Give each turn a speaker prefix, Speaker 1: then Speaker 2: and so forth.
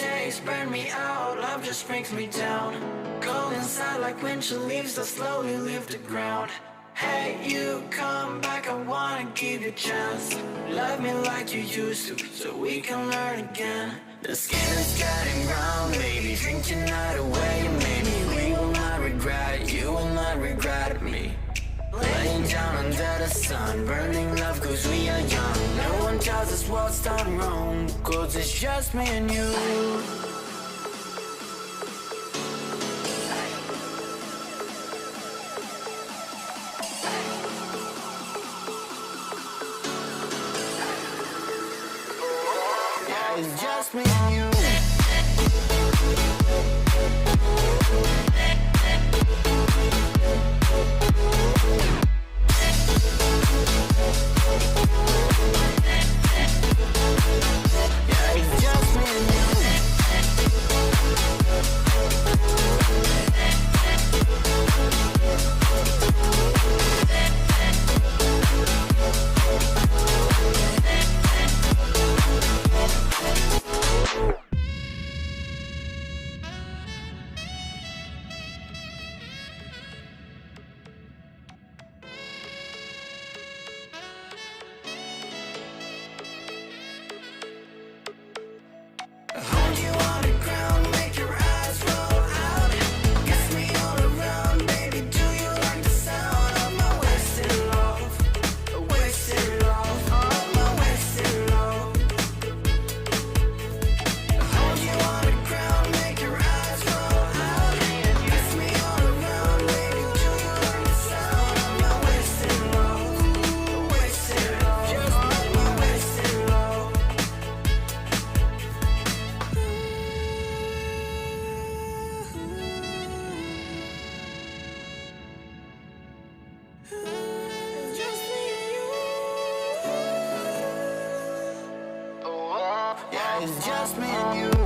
Speaker 1: days burn me out, love just brings me down. Cold inside like winter leaves that slowly leave the ground. Hey, you come back, I wanna give you a chance. Love me like you used to, so we can learn again. The skin is getting brown, baby, drink your night away. Maybe we will not regret it, you will not regret me. Laying down under the sun, burning love cause we are young. No one tells us what's done wrong, cause it's just me and you. Yeah, it's just me and you. Hold you on the ground, make your eyes roll out. Kiss me all around, baby, do you like the sound of my wasted love? Wasted love, oh my wasted love. Hold you on the ground, make your eyes roll out. Kiss me all around, baby, do you like the sound of my wasted love? Wasted love, just my wasted love. Yeah, it's just me and you.